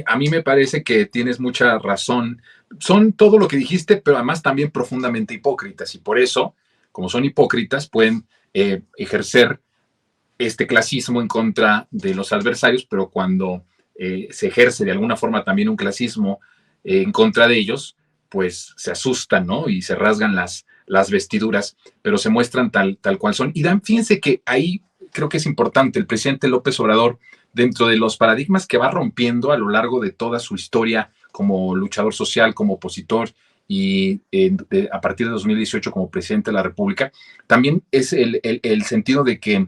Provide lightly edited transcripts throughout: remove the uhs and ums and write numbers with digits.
A mí me parece que tienes mucha razón. Son todo lo que dijiste, pero además también profundamente hipócritas. Y por eso, como son hipócritas, pueden ejercer este clasismo en contra de los adversarios, pero cuando se ejerce de alguna forma también un clasismo en contra de ellos, pues se asustan, ¿no? Y se rasgan las vestiduras, pero se muestran tal cual son. Y fíjense que ahí creo que es importante el presidente López Obrador, dentro de los paradigmas que va rompiendo a lo largo de toda su historia como luchador social, como opositor y a partir de 2018 como presidente de la República, también es el sentido de que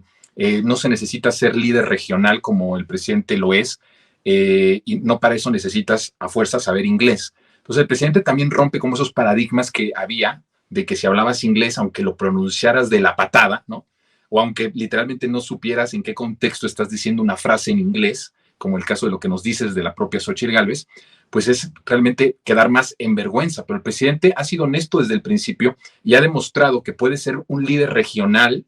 no se necesita ser líder regional como el presidente lo es, y no para eso necesitas a fuerza saber inglés. Entonces el presidente también rompe como esos paradigmas que había de que si hablabas inglés, aunque lo pronunciaras de la patada, ¿no? O aunque literalmente no supieras en qué contexto estás diciendo una frase en inglés, como el caso de lo que nos dices de la propia Xochitl Gálvez, pues es realmente quedar más en vergüenza. Pero el presidente ha sido honesto desde el principio y ha demostrado que puede ser un líder regional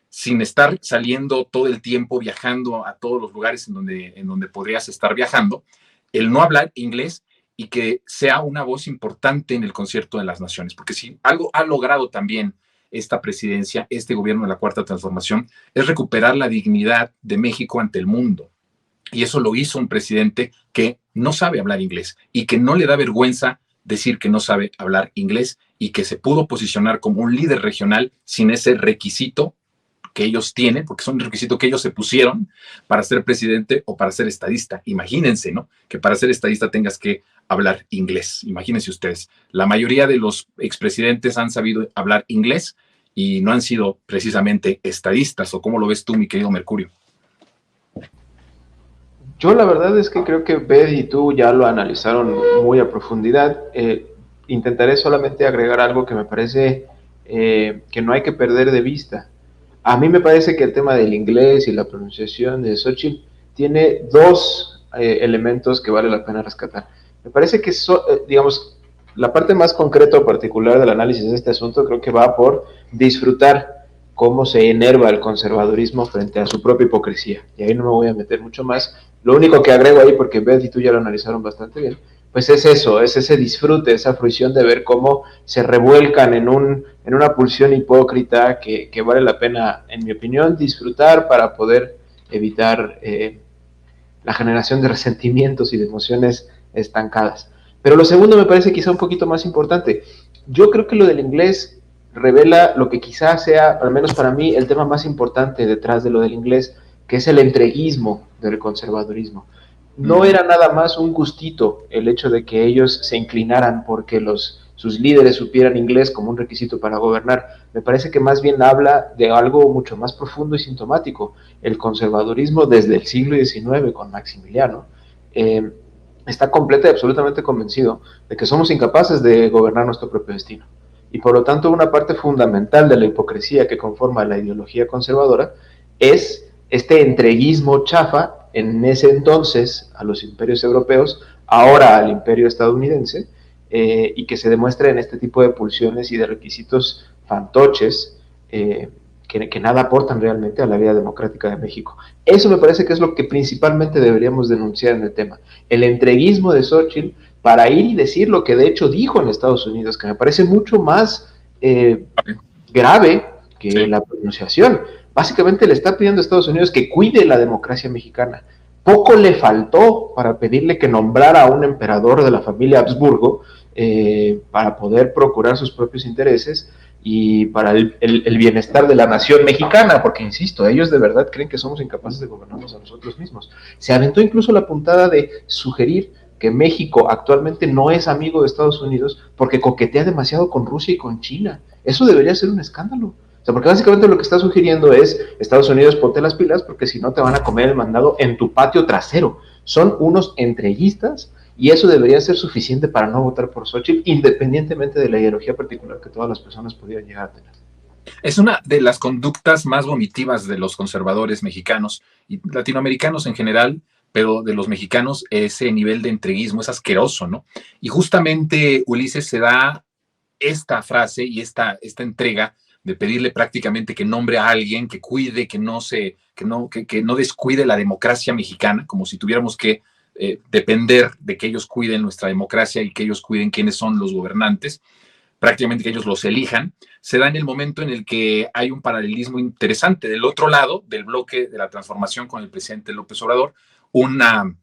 sin estar saliendo todo el tiempo, viajando a todos los lugares en donde podrías estar viajando, el no hablar inglés y que sea una voz importante en el concierto de las naciones. Porque si algo ha logrado también esta presidencia, este gobierno de la Cuarta Transformación, es recuperar la dignidad de México ante el mundo. Y eso lo hizo un presidente que no sabe hablar inglés y que no le da vergüenza decir que no sabe hablar inglés y que se pudo posicionar como un líder regional sin ese requisito que ellos tienen, porque son un requisito que ellos se pusieron para ser presidente o para ser estadista. Imagínense, ¿no? Que para ser estadista tengas que hablar inglés. Imagínense ustedes. La mayoría de los expresidentes han sabido hablar inglés y no han sido precisamente estadistas. ¿O cómo lo ves tú, mi querido Mercurio? Yo la verdad es que creo que Beth y tú ya lo analizaron muy a profundidad. Intentaré solamente agregar algo que me parece que no hay que perder de vista. A mí me parece que el tema del inglés y la pronunciación de Xochitl tiene dos elementos que vale la pena rescatar. Me parece que, digamos, la parte más concreta o particular del análisis de este asunto creo que va por disfrutar cómo se enerva el conservadurismo frente a su propia hipocresía. Y ahí no me voy a meter mucho más. Lo único que agrego ahí, porque Beth y tú ya lo analizaron bastante bien, pues es eso, es ese disfrute, esa fruición de ver cómo se revuelcan en una pulsión hipócrita que vale la pena, en mi opinión, disfrutar para poder evitar la generación de resentimientos y de emociones estancadas. Pero lo segundo me parece quizá un poquito más importante. Yo creo que lo del inglés revela lo que quizá sea, al menos para mí, el tema más importante detrás de lo del inglés, que es el entreguismo del conservadurismo. No era nada más un gustito el hecho de que ellos se inclinaran porque sus líderes supieran inglés como un requisito para gobernar. Me parece que más bien habla de algo mucho más profundo y sintomático, el conservadurismo desde el siglo XIX con Maximiliano. Está completa y absolutamente convencido de que somos incapaces de gobernar nuestro propio destino. Y por lo tanto, una parte fundamental de la hipocresía que conforma la ideología conservadora es este entreguismo chafa en ese entonces a los imperios europeos, ahora al imperio estadounidense, y que se demuestra en este tipo de pulsiones y de requisitos fantoches que nada aportan realmente a la vida democrática de México. Eso me parece que es lo que principalmente deberíamos denunciar en el tema. El entreguismo de Xochitl para ir y decir lo que de hecho dijo en Estados Unidos, que me parece mucho más grave que sí, la pronunciación. Básicamente le está pidiendo a Estados Unidos que cuide la democracia mexicana. Poco le faltó para pedirle que nombrara a un emperador de la familia Habsburgo para poder procurar sus propios intereses y para el bienestar de la nación mexicana, porque insisto, ellos de verdad creen que somos incapaces de gobernarnos a nosotros mismos. Se aventó incluso la puntada de sugerir que México actualmente no es amigo de Estados Unidos porque coquetea demasiado con Rusia y con China. Eso debería ser un escándalo. O sea, porque básicamente lo que está sugiriendo es Estados Unidos, ponte las pilas porque si no te van a comer el mandado en tu patio trasero. Son unos entreguistas y eso debería ser suficiente para no votar por Xochitl, independientemente de la ideología particular que todas las personas pudieran llegar a tener. Es una de las conductas más vomitivas de los conservadores mexicanos y latinoamericanos en general, pero de los mexicanos ese nivel de entreguismo es asqueroso, ¿no? Y justamente Ulises se da esta frase y esta entrega de pedirle prácticamente que nombre a alguien que cuide, que no descuide la democracia mexicana, como si tuviéramos que depender de que ellos cuiden nuestra democracia y que ellos cuiden quiénes son los gobernantes, prácticamente que ellos los elijan, se da en el momento en el que hay un paralelismo interesante. Del otro lado del bloque de la transformación con el presidente López Obrador, una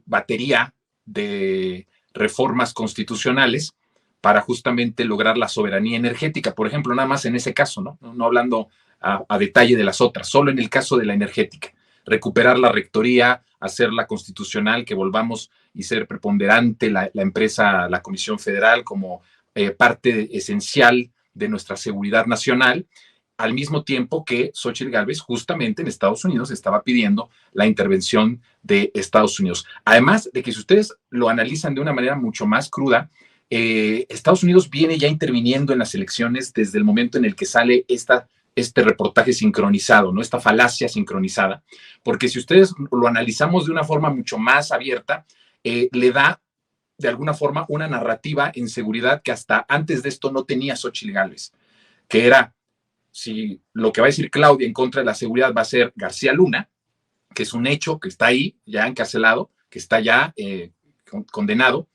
batería de reformas constitucionales para justamente lograr la soberanía energética, por ejemplo, nada más en ese caso, no hablando a detalle de las otras, solo en el caso de la energética, recuperar la rectoría, hacerla constitucional, que volvamos y ser preponderante la empresa, la Comisión Federal como parte esencial de nuestra seguridad nacional, al mismo tiempo que Xóchitl Gálvez justamente en Estados Unidos estaba pidiendo la intervención de Estados Unidos. Además de que si ustedes lo analizan de una manera mucho más cruda, Estados Unidos viene ya interviniendo en las elecciones desde el momento en el que sale este reportaje sincronizado, ¿no? Esta falacia sincronizada, porque si ustedes lo analizamos de una forma mucho más abierta, le da de alguna forma una narrativa en seguridad que hasta antes de esto no tenía Xóchitl Gálvez, que era, si lo que va a decir Claudia en contra de la seguridad va a ser García Luna, que es un hecho que está ahí, ya encarcelado, que está ya condenado.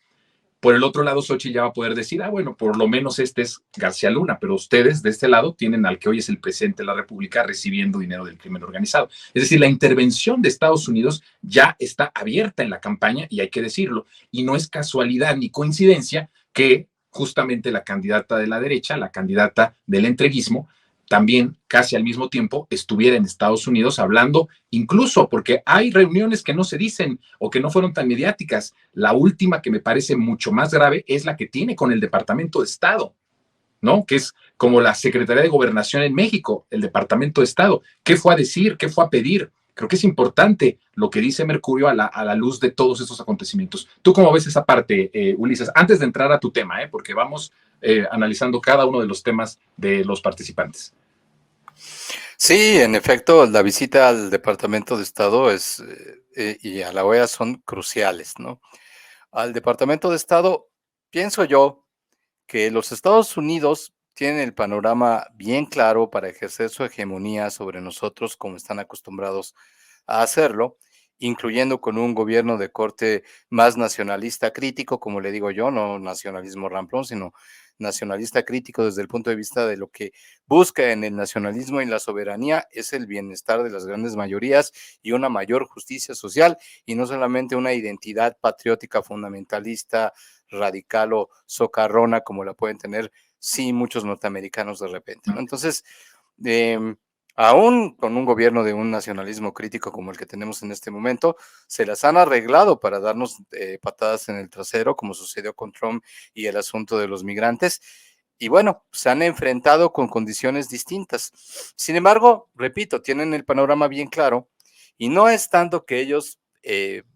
Por el otro lado, Xóchitl ya va a poder decir, bueno, por lo menos este es García Luna, pero ustedes de este lado tienen al que hoy es el presidente de la República recibiendo dinero del crimen organizado. Es decir, la intervención de Estados Unidos ya está abierta en la campaña, y hay que decirlo, y no es casualidad ni coincidencia que justamente la candidata de la derecha, la candidata del entreguismo, también casi al mismo tiempo estuviera en Estados Unidos hablando, incluso porque hay reuniones que no se dicen o que no fueron tan mediáticas. La última, que me parece mucho más grave, es la que tiene con el Departamento de Estado, ¿no? Que es como la Secretaría de Gobernación en México, el Departamento de Estado. ¿Qué fue a decir? ¿Qué fue a pedir? Creo que es importante lo que dice Mercurio a la luz de todos estos acontecimientos. ¿Tú cómo ves esa parte, Ulises? Antes de entrar a tu tema, porque vamos analizando cada uno de los temas de los participantes. Sí, en efecto, la visita al Departamento de Estado y a la OEA son cruciales, ¿no? Al Departamento de Estado, pienso yo que los Estados Unidos tienen el panorama bien claro para ejercer su hegemonía sobre nosotros, como están acostumbrados a hacerlo, incluyendo con un gobierno de corte más nacionalista crítico, como le digo yo, no nacionalismo ramplón, sino nacionalista crítico desde el punto de vista de lo que busca en el nacionalismo y la soberanía es el bienestar de las grandes mayorías y una mayor justicia social, y no solamente una identidad patriótica fundamentalista, radical o socarrona como la pueden tener muchos norteamericanos de repente, ¿no? Entonces, aún con un gobierno de un nacionalismo crítico como el que tenemos en este momento, se las han arreglado para darnos patadas en el trasero, como sucedió con Trump y el asunto de los migrantes. Y bueno, se han enfrentado con condiciones distintas. Sin embargo, repito, tienen el panorama bien claro, y no es tanto que ellos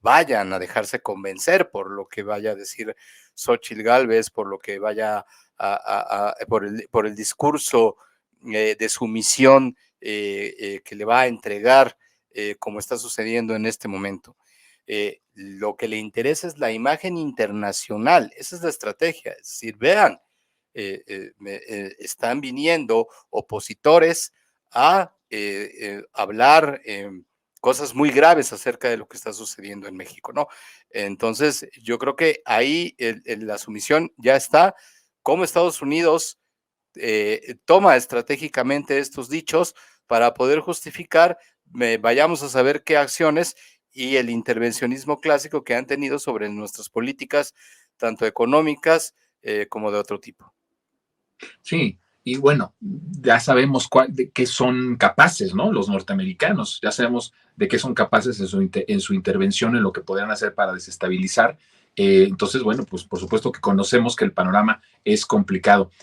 vayan a dejarse convencer por lo que vaya a decir Xóchitl Gálvez, por lo que vaya por el discurso de sumisión que le va a entregar, como está sucediendo en este momento. Lo que le interesa es la imagen internacional, esa es la estrategia. Es decir, vean, están viniendo opositores a hablar cosas muy graves acerca de lo que está sucediendo en México, ¿no? Entonces, yo creo que ahí la sumisión ya está. Cómo Estados Unidos toma estratégicamente estos dichos para poder justificar, vayamos a saber qué acciones y el intervencionismo clásico que han tenido sobre nuestras políticas, tanto económicas como de otro tipo. Sí, y bueno, ya sabemos de qué son capaces, ¿no? Los norteamericanos, ya sabemos de qué son capaces en su intervención, en lo que podrían hacer para desestabilizar. Entonces, bueno, pues por supuesto que conocemos que el panorama es complicado.